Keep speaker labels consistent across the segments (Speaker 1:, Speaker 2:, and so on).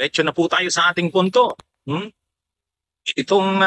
Speaker 1: diretso na po tayo sa ating punto. Itong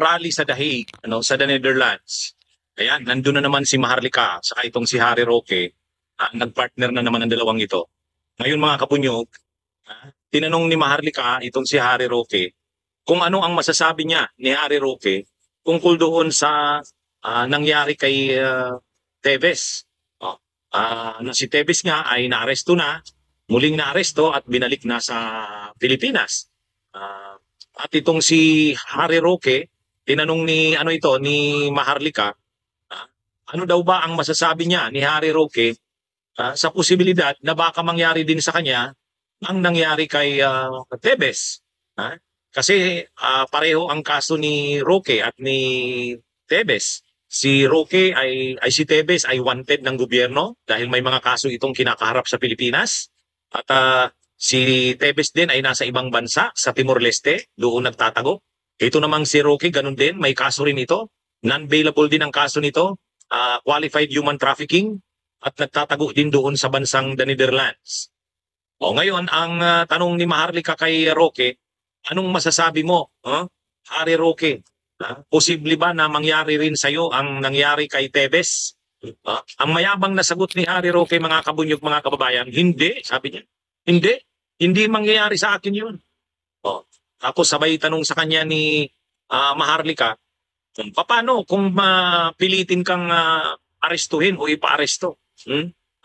Speaker 1: rally sa The Hague, sa the Netherlands. Ayan, nandun na naman si Maharlika, saka itong si Harry Roque. Nagpartner na naman ang dalawang ito. Ngayon mga kapunyog, tinanong ni Maharlika, itong si Harry Roque, kung ano ang masasabi niya ni Harry Roque tungkol doon sa nangyari kay Tevez. Na si Tevez nga ay naaresto na, muling naaresto at binalik na sa Pilipinas. At itong si Harry Roque, tinanong ni Maharlika, ano daw ba ang masasabi niya ni Harry Roque sa posibilidad na baka mangyari din sa kanya ang nangyari kay Tevez. Kasi pareho ang kaso ni Roque at ni Tevez. Si Roque si Tevez ay wanted ng gobyerno dahil may mga kaso itong kinakaharap sa Pilipinas. At si Tevez din ay nasa ibang bansa sa Timor-Leste, doon nagtatago. Ito namang si Roque, ganun din, may kaso rin ito. Non-bailable din ang kaso nito, qualified human trafficking, at nagtatago din doon sa bansang the Netherlands. Ngayon, ang tanong ni Maharlika kay Roque, anong masasabi mo, Harry Roque? Posible ba na mangyari rin sa iyo ang nangyari kay Tevez? Ang mayabang na sagot ni Harry Roque, mga kabunyog, mga kababayan, hindi, sabi niya. Hindi mangyayari sa akin yun. Tapos sabay tanong sa kanya ni Maharlika, paano kung pilitin kang arestuhin o ipa-aresto?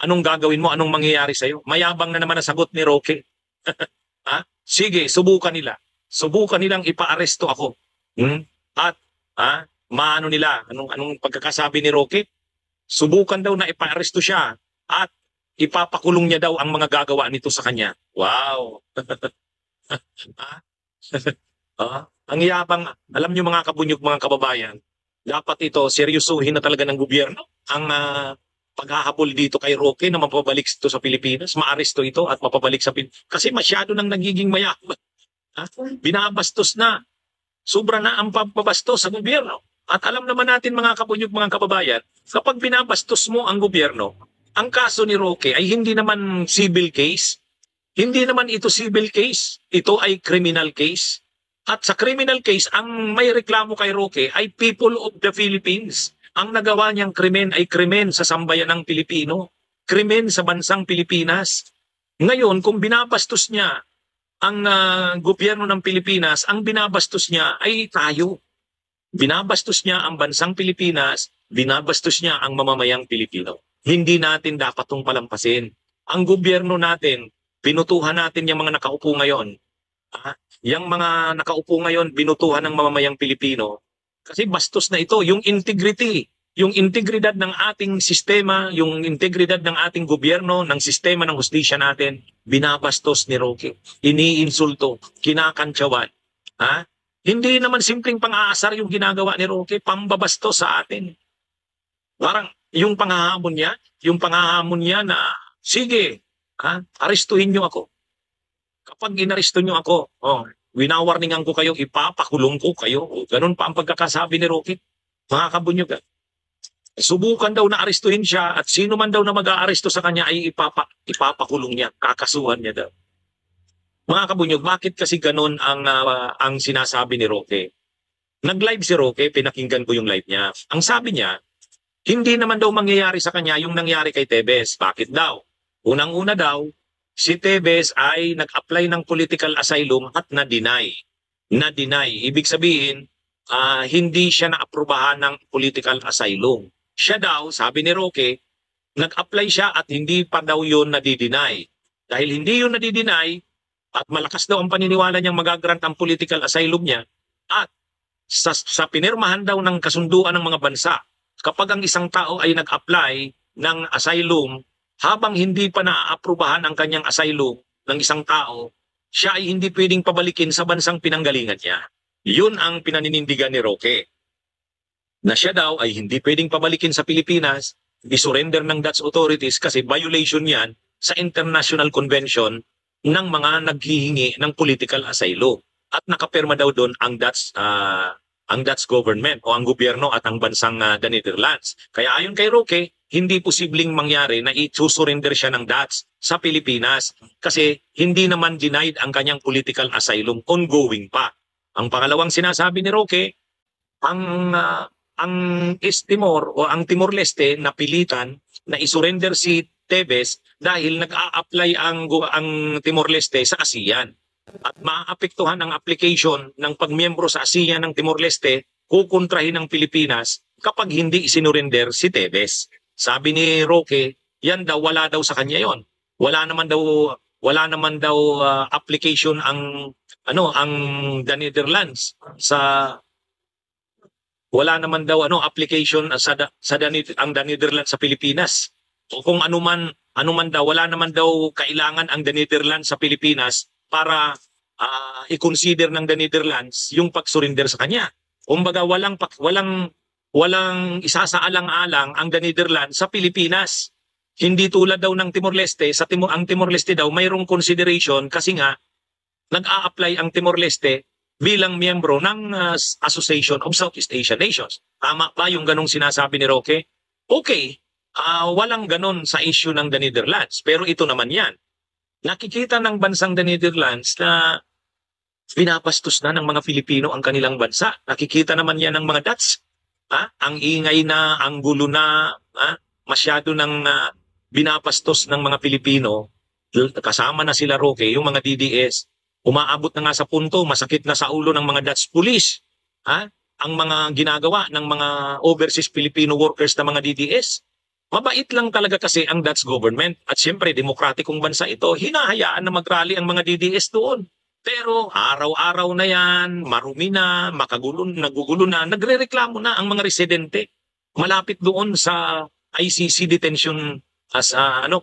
Speaker 1: Anong gagawin mo? Anong mangyayari sa iyo? Mayabang na naman ang sagot ni Roque. Sige, subukan nila. Subukan nilang ipa-aresto ako. At maano nila? Anong pagkakasabi ni Roque? Subukan daw na ipa-aresto siya at ipapakulong niya daw ang mga gagawa nito sa kanya. Wow! Ang yabang, alam niyo mga kabunyog, mga kababayan, dapat ito seryosohin na talaga ng gobyerno ang paghahabol dito kay Roque na mapabalik ito sa Pilipinas, maaresto ito at mapabalik sa Pilipinas. Kasi masyado nang nagiging mayabang. Binabastos na. Sobra na ang pambabastos sa gobyerno. At alam naman natin mga kabunyog, mga kababayan, kapag binabastos mo ang gobyerno, ang kaso ni Roque ay hindi naman civil case. Hindi naman ito civil case. Ito ay criminal case. At sa criminal case, ang may reklamo kay Roque ay people of the Philippines. Ang nagawa niyang krimen ay krimen sa sambayan ng Pilipino. Krimen sa bansang Pilipinas. Ngayon, kung binabastos niya ang gobyerno ng Pilipinas, ang binabastos niya ay tayo. Binabastos niya ang bansang Pilipinas, binabastos niya ang mamamayang Pilipino. Hindi natin dapat itong palampasin. Ang gobyerno natin, binutuhan natin yung mga nakaupo ngayon. Yung mga nakaupo ngayon, binutuhan ng mamamayang Pilipino. Kasi bastos na ito, yung integrity, yung integridad ng ating sistema, yung integridad ng ating gobyerno, ng sistema ng hustisya natin, binabastos ni Roque. Iniinsulto, kinakantsawan. Hindi naman simpleng pang-aasar yung ginagawa ni Roque, pambabastos sa atin. Parang yung panghahamon niya na, sige, arestuhin niyo ako. Kapag inaresto niyo ako, winawarningan ko kayo, ipapakulong ko kayo. Ganun pa ang pagkakasabi ni Roque. Mga kabunyog, subukan daw na arestuhin siya at sino man daw na mag-aaresto sa kanya ay ipapakulong niya, kakasuhan niya daw. Mga kabunyog, bakit kasi ganun ang sinasabi ni Roque? Nag-live si Roque, pinakinggan ko yung live niya. Ang sabi niya, hindi naman daw mangyayari sa kanya yung nangyari kay Tevez. Bakit daw? Unang-una daw, si Tevez ay nag-apply ng political asylum at na-deny. Na-deny. Ibig sabihin, hindi siya na-aprobahan ng political asylum. Siya daw, sabi ni Roque, nag-apply siya at hindi pa daw yun nadi-deny. Dahil hindi yun nadi-deny at malakas daw ang paniniwala niyang magagrant ang political asylum niya at sa pinirmahan daw ng kasunduan ng mga bansa, kapag ang isang tao ay nag-apply ng asylum, habang hindi pa naaprubahan ang kanyang asylum ng isang tao, siya ay hindi pwedeng pabalikin sa bansang pinanggalingan niya. Yun ang pinaninindigan ni Roque. Na siya daw ay hindi pwedeng pabalikin sa Pilipinas, isurrender ng Dutch authorities kasi violation yan sa International Convention ng mga naghihingi ng political asylum. At nakapirma daw doon ang Dutch government o ang gobyerno at ang bansang the Netherlands. Kaya ayon kay Roque, hindi posibleng mangyari na i-surrender siya ng DATS sa Pilipinas kasi hindi naman denied ang kanyang political asylum, ongoing pa. Ang pangalawang sinasabi ni Roque, ang East Timor o ang Timor-Leste napilitan na isurrender si Tevez dahil nag-a-apply ang Timor-Leste sa ASEAN. At maapektuhan ang application ng pagmiyembro sa ASEAN ng Timor-Leste, kukontrahin ng Pilipinas kapag hindi isinurrender si Tevez. Sabi ni Roque, yan daw wala daw sa kanya yon. Wala naman daw application ang the Netherlands sa wala naman daw application ang the Netherlands sa Pilipinas. O kung anuman daw, wala naman daw kailangan ang the Netherlands sa Pilipinas para i-consider ng the Netherlands yung pag-surrender sa kanya. Kumbaga walang isasaalang-alang ang the Netherlands sa Pilipinas. Hindi tulad daw ng Timor-Leste, ang Timor-Leste daw mayroong consideration kasi nga nag-a-apply ang Timor-Leste bilang miyembro ng Association of Southeast Asian Nations. Tama ba yung ganong sinasabi ni Roque? Okay, walang ganon sa issue ng the Netherlands. Pero ito naman yan. Nakikita ng bansang the Netherlands na pinapastos na ng mga Pilipino ang kanilang bansa. Nakikita naman yan ng mga Dutch. Ang ingay na, ang gulo na, masyado ng binapastos ng mga Pilipino. Kasama na sila Roque, yung mga DDS. Umaabot na nga sa punto, masakit na sa ulo ng mga Dutch police. Ang mga ginagawa ng mga overseas Filipino workers na mga DDS. Mabait lang talaga kasi ang Dutch government. At siyempre, demokratikong bansa ito, hinahayaan na mag-rally ang mga DDS doon. Pero araw-araw na yan, marumi na, nagugulo na, nagre-reklamo na ang mga residente. Malapit doon sa ICC detention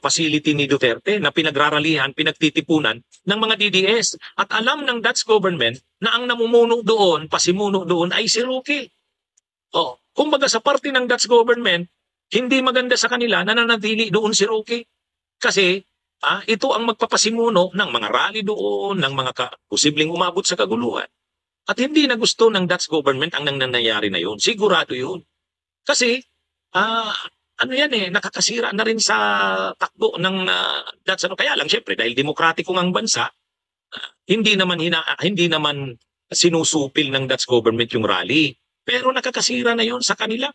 Speaker 1: facility ni Duterte na pinagraralihan, pinagtitipunan ng mga DDS. At alam ng Dutch government na ang namumuno doon, pasimuno doon ay si Roque. Kumbaga sa parte ng Dutch government, hindi maganda sa kanila na nanatili doon si Roque. Kasi ito ang magpapasimuno ng mga rally doon, ng mga posibleng umabot sa kaguluhan. At hindi na gusto ng Dutch government ang nangyayari na yun. Sigurado yun. Kasi, nakakasira na rin sa takbo ng Dutch. Kaya lang, syempre, dahil demokratikong ang bansa, hindi naman sinusupil ng Dutch government yung rally. Pero nakakasira na yun sa kanila.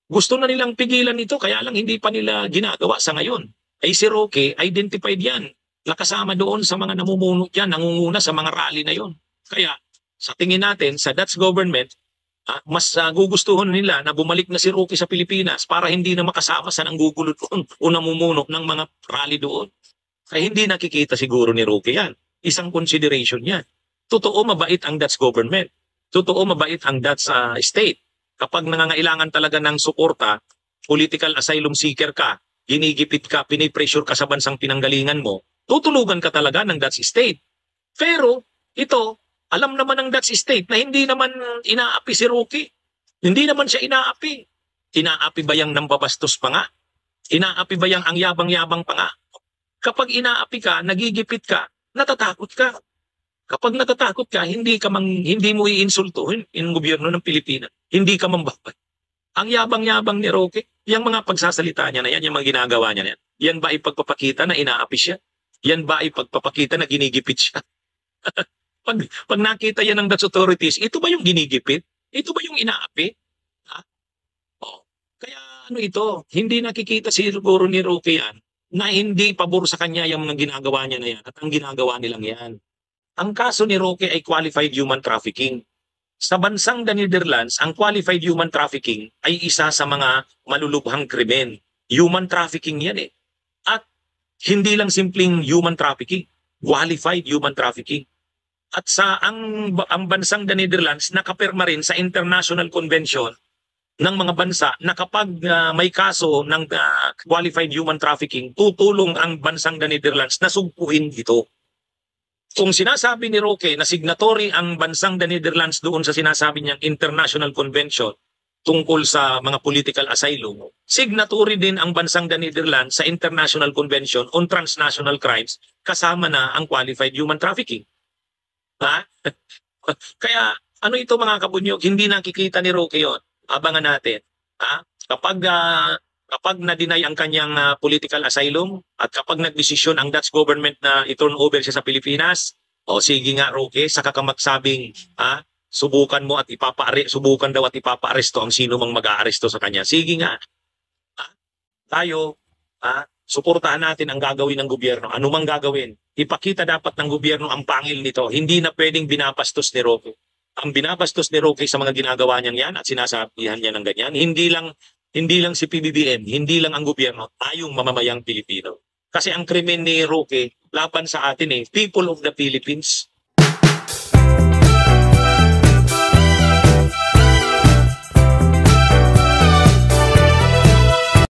Speaker 1: Gusto na nilang pigilan ito, kaya lang hindi pa nila ginagawa sa ngayon. Ay si Roque, identified yan. Nakasama doon sa mga namumuno dyan, nangunguna sa mga rally na yon. Kaya sa tingin natin, sa Dutch government, mas gugustuhan nila na bumalik na si Roque sa Pilipinas para hindi na makasama sa nanggugulo doon o namumuno ng mga rally doon. Kaya hindi nakikita siguro ni Roque yan. Isang consideration yan. Totoo mabait ang Dutch government. Totoo mabait ang Dutch state. Kapag nangangailangan talaga ng suporta, political asylum seeker ka, ginigipit ka, pinipressure ka sa bansang pinanggalingan mo, tutulugan ka talaga ng Dutch state. Pero ito, alam naman ng Dutch state na hindi naman inaapi si Roque. Hindi naman siya inaapi. Inaapi ba yang nambabastos pa nga? Inaapi ba yang ang yabang-yabang pa nga? Kapag inaapi ka, nagigipit ka, natatakot ka. Kapag natatakot ka, hindi mo iinsultuhin yung gobyerno ng Pilipinas. Hindi ka mambabay. Ang yabang-yabang ni Roque, yung mga pagsasalita niya na yan, yung mga ginagawa niya na yan, yan ba ay pagpapakita na inaapi siya? Yan ba ay pagpapakita na ginigipit siya? pag nakita yan ng Dutch authorities, ito ba yung ginigipit? Ito ba yung inaapi? Kaya ito, hindi nakikita siguro ni Roque yan na hindi pabor sa kanya yung mga ginagawa niya na yan at ang ginagawa nilang yan. Ang kaso ni Roque ay qualified human trafficking. Sa bansang the Netherlands, ang qualified human trafficking ay isa sa mga malulubhang krimen. Human trafficking yan eh. At hindi lang simpleng human trafficking, qualified human trafficking. At ang bansang the Netherlands nakapirma rin sa International Convention ng mga bansa na kapag may kaso ng qualified human trafficking, tutulong ang bansang the Netherlands na sugpuin ito. Kung sinasabi ni Roque na signatory ang bansang the Netherlands doon sa sinasabi niyang International Convention tungkol sa mga political asylum, signatory din ang bansang the Netherlands sa International Convention on Transnational Crimes kasama na ang qualified human trafficking. Kaya ito mga kabunyog, hindi nakikita ni Roque yun. Abangan natin. Kapag Kapag na-deny ang kanyang political asylum at kapag nagdesisyon ang Dutch government na i-turn over siya sa Pilipinas, o sige nga Roque, saka ka magsabing subukan mo at subukan daw at ipapaaresto ang sino mang mag-aaresto sa kanya. Sige nga, tayo, suportahan natin ang gagawin ng gobyerno. Ano mang gagawin, ipakita dapat ng gobyerno ang pangil nito. Hindi na pwedeng binabastos ni Roque. Ang binabastos ni Roque sa mga ginagawa niyang yan at sinasabihan niya ng ganyan, hindi lang si PBBM, hindi lang ang gobyerno, tayong mamamayang Pilipino. Kasi ang krimen ni Roque, laban sa atin people of the Philippines.